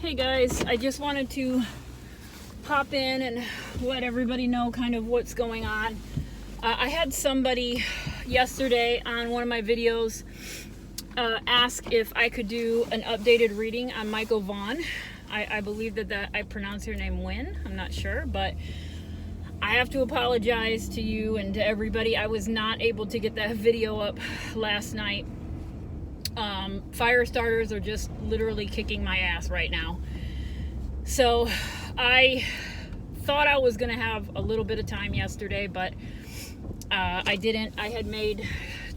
Hey guys, I just wanted to pop in and let everybody know kind of what's going on. I had somebody yesterday on one of my videos ask if I could do an updated reading on Michael Vaughn. I believe that I pronounce her name Wynn. I'm not sure, but I have to apologize to you and to everybody. I was not able to get that video up last night. Fire starters are just literally kicking my ass right now. So I thought I was going to have a little bit of time yesterday, but I didn't. I had made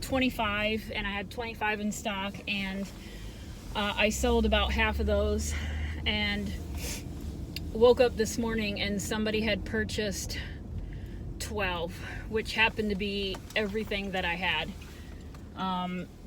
25 and I had 25 in stock, and I sold about half of those and woke up this morning and somebody had purchased 12, which happened to be everything that I had.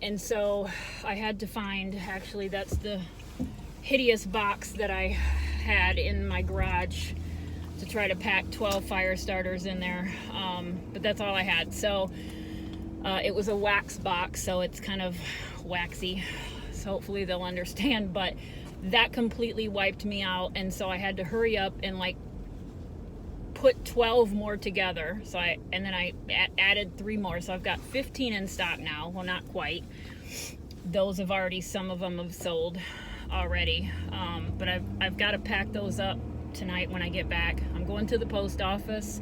And so I had to find, actually that's the hideous box that I had in my garage to try to pack 12 fire starters in there. But that's all I had. So it was a wax box, so it's kind of waxy. So hopefully they'll understand, but that completely wiped me out. And so I had to hurry up and put 12 more together. So then I added 3 more. So I've got 15 in stock now. Well, not quite. Those have already, some of them have sold already. But I've got to pack those up tonight when I get back. I'm going to the post office.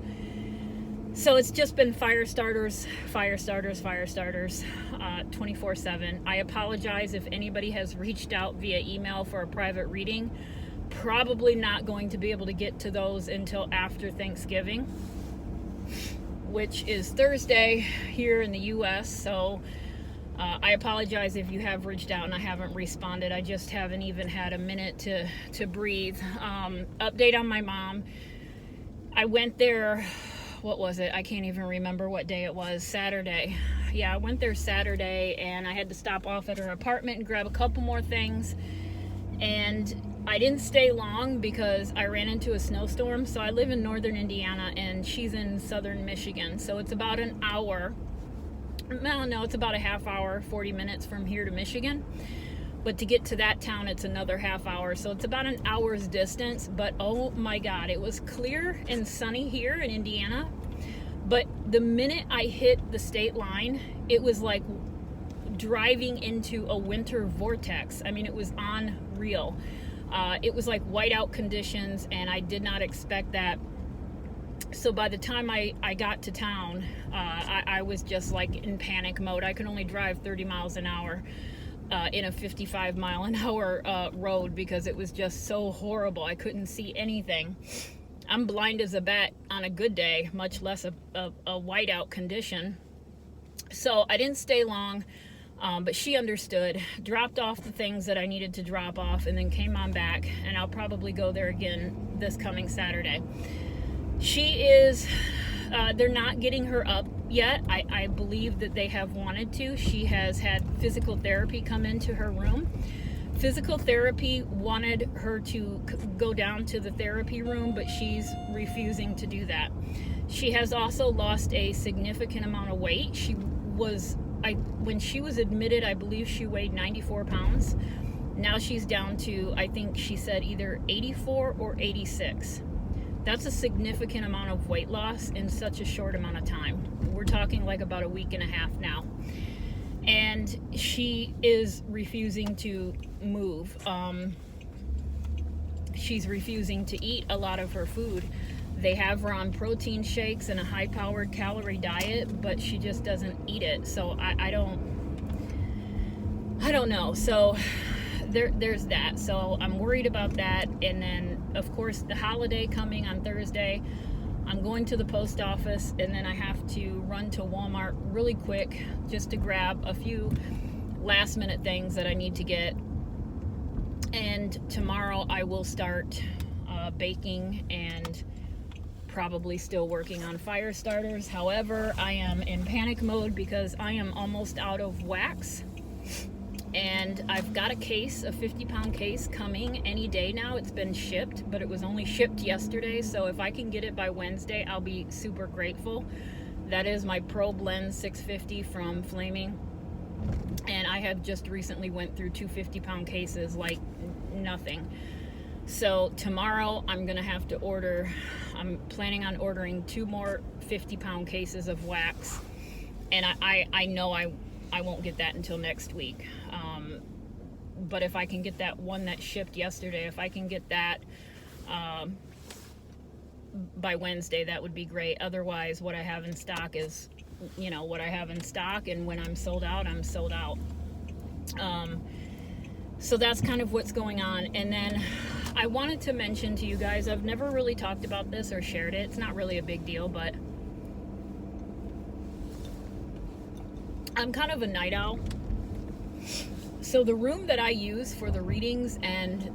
So it's just been fire starters, 24/7. I apologize if anybody has reached out via email for a private reading. Probably not going to be able to get to those until after Thanksgiving, which is Thursday here in the US. So I apologize if you have reached out and I haven't responded. I just haven't even had a minute to breathe. Update on my mom. I went there, what was it? I can't even remember what day it was. Saturday. Yeah, I went there Saturday and I had to stop off at her apartment and grab a couple more things. And I didn't stay long because I ran into a snowstorm. So I live in northern Indiana and she's in southern Michigan. So it's about an hour. No, it's about a half hour, 40 minutes from here to Michigan. But to get to that town, it's another half hour. So it's about an hour's distance. But oh my God, it was clear and sunny here in Indiana. But the minute I hit the state line, it was like driving into a winter vortex. I mean, it was unreal. It was like whiteout conditions, and I did not expect that. So by the time I got to town, I was just like in panic mode. I could only drive 30 miles an hour in a 55 mile an hour road because it was just so horrible. I couldn't see anything. I'm blind as a bat on a good day, much less a whiteout condition. So I didn't stay long. But she understood, dropped off the things that I needed to drop off, and then came on back, and I'll probably go there again this coming Saturday. She is, they're not getting her up yet. I believe that they have wanted to. She has had physical therapy come into her room. Physical therapy wanted her to go down to the therapy room, but she's refusing to do that. She has also lost a significant amount of weight. When she was admitted, I believe she weighed 94 pounds. Now she's down to, I think she said either 84 or 86. That's a significant amount of weight loss in such a short amount of time. We're talking like about a week and a half now. And she is refusing to move. She's refusing to eat a lot of her food. They have her on protein shakes and a high-powered calorie diet, but she just doesn't eat it. So I don't know. So there's that. So I'm worried about that. And then, of course, the holiday coming on Thursday. I'm going to the post office, and then I have to run to Walmart really quick just to grab a few last-minute things that I need to get. And tomorrow I will start baking and probably still working on fire starters. However, I am in panic mode because I am almost out of wax, and I've got a 50-pound case coming any day now. It's been shipped, but it was only shipped yesterday, so if I can get it by Wednesday, I'll be super grateful. That is my Pro Blend 650 from Flaming, and I have just recently went through 2 50-pound cases like nothing. So tomorrow I'm gonna have to order, I'm planning on ordering 2 more 50-pound cases of wax, and I know I won't get that until next week. But if I can get that one that shipped yesterday, if I can get that by Wednesday, that would be great. Otherwise, what I have in stock is, what I have in stock, and when I'm sold out, I'm sold out. So that's kind of what's going on. And then I wanted to mention to you guys, I've never really talked about this or shared it. It's not really a big deal, but I'm kind of a night owl. So the room that I use for the readings and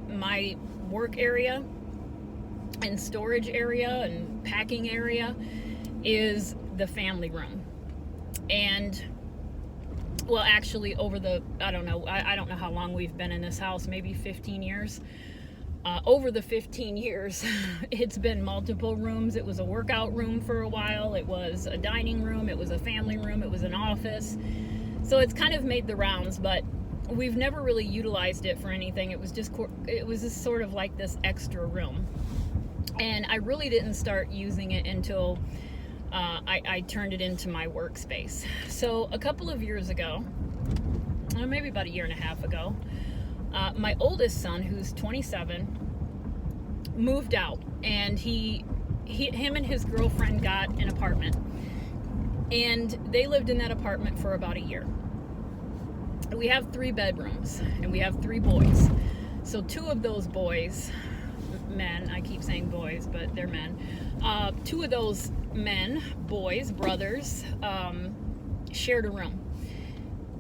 my work area and storage area and packing area is the family room. And well, actually, over the, I don't know how long we've been in this house, maybe 15 years. Over the 15 years, it's been multiple rooms. It was a workout room for a while. It was a dining room. It was a family room. It was an office. So it's kind of made the rounds, but we've never really utilized it for anything. It was just sort of like this extra room. And I really didn't start using it until I turned it into my workspace. So a couple of years ago, maybe about a year and a half ago, my oldest son, who's 27, moved out, and him and his girlfriend got an apartment, and they lived in that apartment for about a year. We have 3 bedrooms, and we have 3 boys. So 2 of those boys, men, I keep saying boys, but they're men. 2 of those men, boys, brothers, shared a room.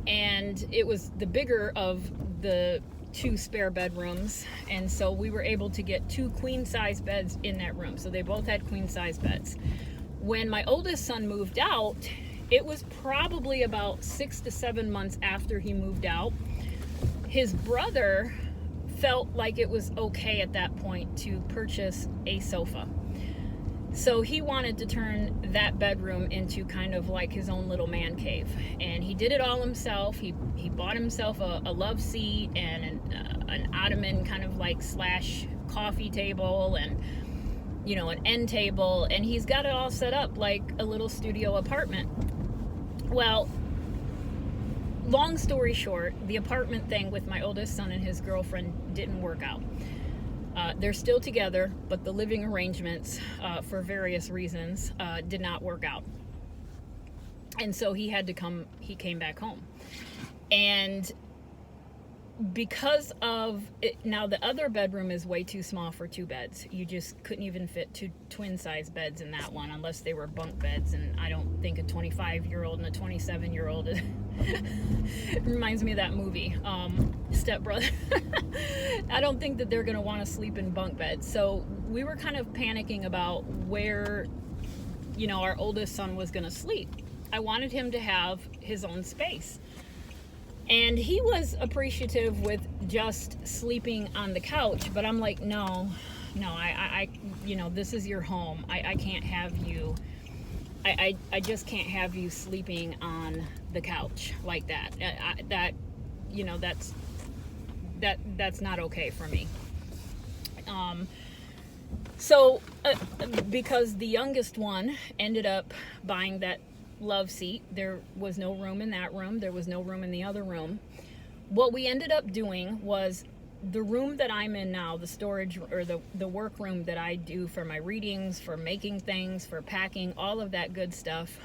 And it was the bigger of the 2 spare bedrooms. And so we were able to get 2 queen size beds in that room. So they both had queen size beds. When my oldest son moved out, it was probably about 6 to 7 months after he moved out. His brother felt like it was okay at that point to purchase a sofa. So he wanted to turn that bedroom into kind of like his own little man cave. And he did it all himself. He bought himself a love seat and an ottoman kind of like / coffee table and, an end table. And he's got it all set up like a little studio apartment. Well, long story short, the apartment thing with my oldest son and his girlfriend didn't work out. They're still together, but the living arrangements, for various reasons, did not work out. And so he came back home. And because of it, now the other bedroom is way too small for 2 beds. You just couldn't even fit 2 twin size beds in that one unless they were bunk beds. And I don't think a 25-year-old and a 27-year-old it reminds me of that movie, Step Brother. I don't think that they're going to want to sleep in bunk beds. So we were kind of panicking about where, our oldest son was going to sleep. I wanted him to have his own space. And he was appreciative with just sleeping on the couch, but I'm like, no, I this is your home. I can't have you. I just can't have you sleeping on the couch like that. That's not okay for me. So because the youngest one ended up buying that love seat, there was no room in that room. There was no room in the other room. What we ended up doing was the room that I'm in now, the storage or the work room that I do for my readings, for making things, for packing, all of that good stuff.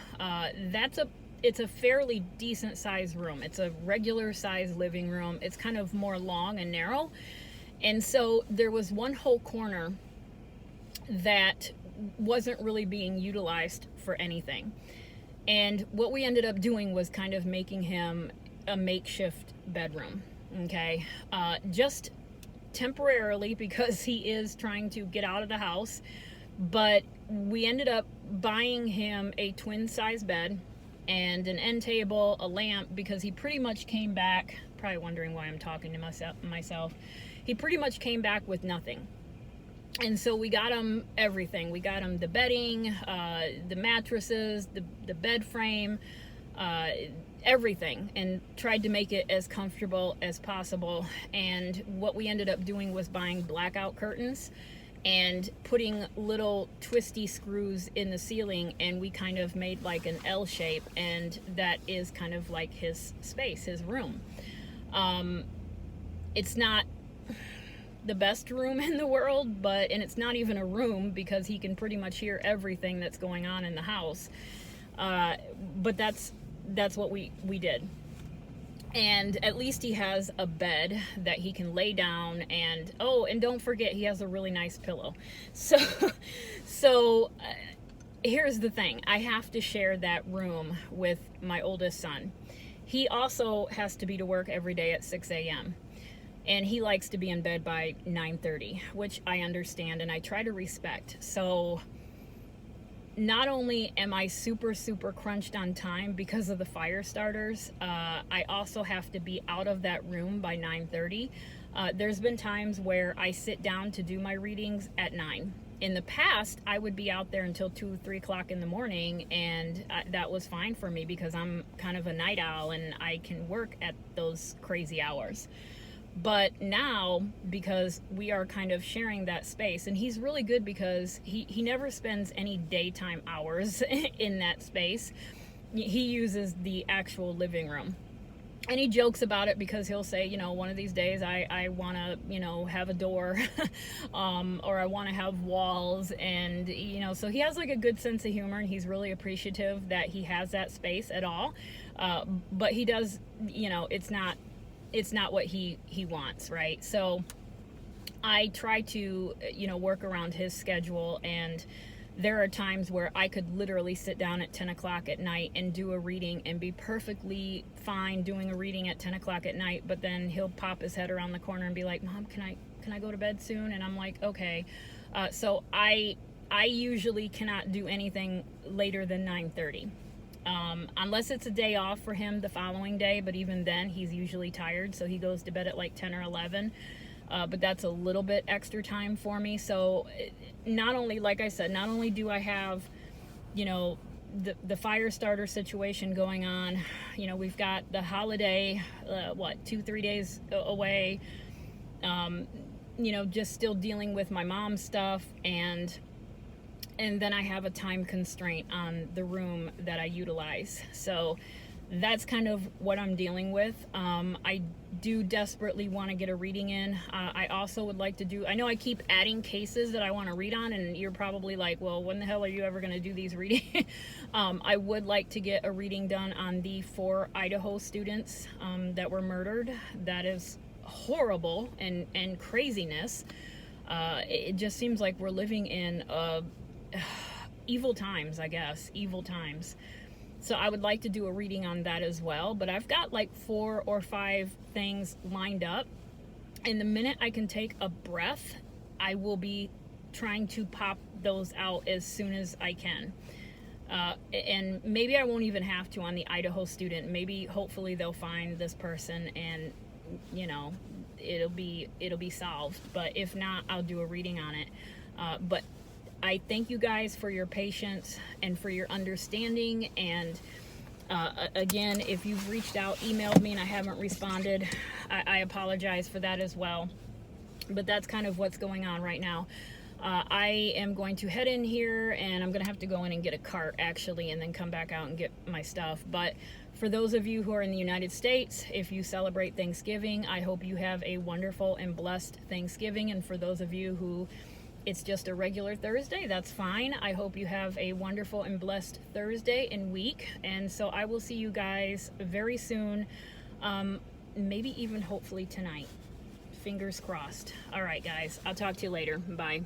It's a fairly decent sized room. It's a regular sized living room. It's kind of more long and narrow. And so there was one whole corner that wasn't really being utilized for anything. And what we ended up doing was kind of making him a makeshift bedroom, okay? Just temporarily, because he is trying to get out of the house. But we ended up buying him a twin size bed and an end table, a lamp, because he pretty much came back, probably wondering why I'm talking to myself. He pretty much came back with nothing. And so we got him everything. We got him the bedding, the mattresses, the bed frame, everything and tried to make it as comfortable as possible. And what we ended up doing was buying blackout curtains and putting little twisty screws in the ceiling, and we kind of made like an L shape, and that is kind of like his space, his room. It's not the best room in the world, and it's not even a room because he can pretty much hear everything that's going on in the house. But that's what we did. And at least he has a bed that he can lay down, and don't forget, he has a really nice pillow. So here's the thing. I have to share that room with my oldest son. He also has to be to work every day at 6 a.m. And he likes to be in bed by 9:30, which I understand and I try to respect. So not only am I super crunched on time because of the fire starters, I also have to be out of that room by 9:30. There's been times where I sit down to do my readings at 9. In the past, I would be out there until 2-3 o'clock in the morning, and that was fine for me because I'm kind of a night owl and I can work at those crazy hours. But now, because we are kind of sharing that space, and he's really good because he never spends any daytime hours in that space. He uses the actual living room. And he jokes about it because he'll say, one of these days I want to, have a door or I want to have walls. And, so he has like a good sense of humor, and he's really appreciative that he has that space at all. But he does, it's not what he wants, right? So I try to, work around his schedule, and there are times where I could literally sit down at 10 o'clock at night and do a reading and be perfectly fine doing a reading at 10 o'clock at night, but then he'll pop his head around the corner and be like, Mom, can I go to bed soon? And I'm like, okay. So I usually cannot do anything later than 9:30. Unless it's a day off for him the following day, but even then he's usually tired, so he goes to bed at like 10 or 11. But that's a little bit extra time for me. So not only, like I said, not only do I have, the fire starter situation going on, we've got the holiday, 2-3 days away, just still dealing with my mom's stuff, and then I have a time constraint on the room that I utilize. So that's kind of what I'm dealing with. I do desperately want to get a reading in. I also would like to do, I know I keep adding cases that I want to read on, and you're probably like, well, when the hell are you ever going to do these readings? I would like to get a reading done on the 4 Idaho students that were murdered. That is horrible and craziness. It just seems like we're living in evil times, I guess. Evil times. So I would like to do a reading on that as well. But I've got like 4 or 5 things lined up. And the minute I can take a breath, I will be trying to pop those out as soon as I can. And maybe I won't even have to on the Idaho student. Maybe, hopefully, they'll find this person and, it'll be solved. But if not, I'll do a reading on it. But I thank you guys for your patience and for your understanding. And again, if you've reached out, emailed me, and I haven't responded, I apologize for that as well. But that's kind of what's going on right now. I am going to head in here, and I'm going to have to go in and get a cart, actually, and then come back out and get my stuff. But for those of you who are in the United States, if you celebrate Thanksgiving, I hope you have a wonderful and blessed Thanksgiving. And for those of you who it's just a regular Thursday, that's fine. I hope you have a wonderful and blessed Thursday and week. And so I will see you guys very soon. Maybe even hopefully tonight. Fingers crossed. All right, guys. I'll talk to you later. Bye.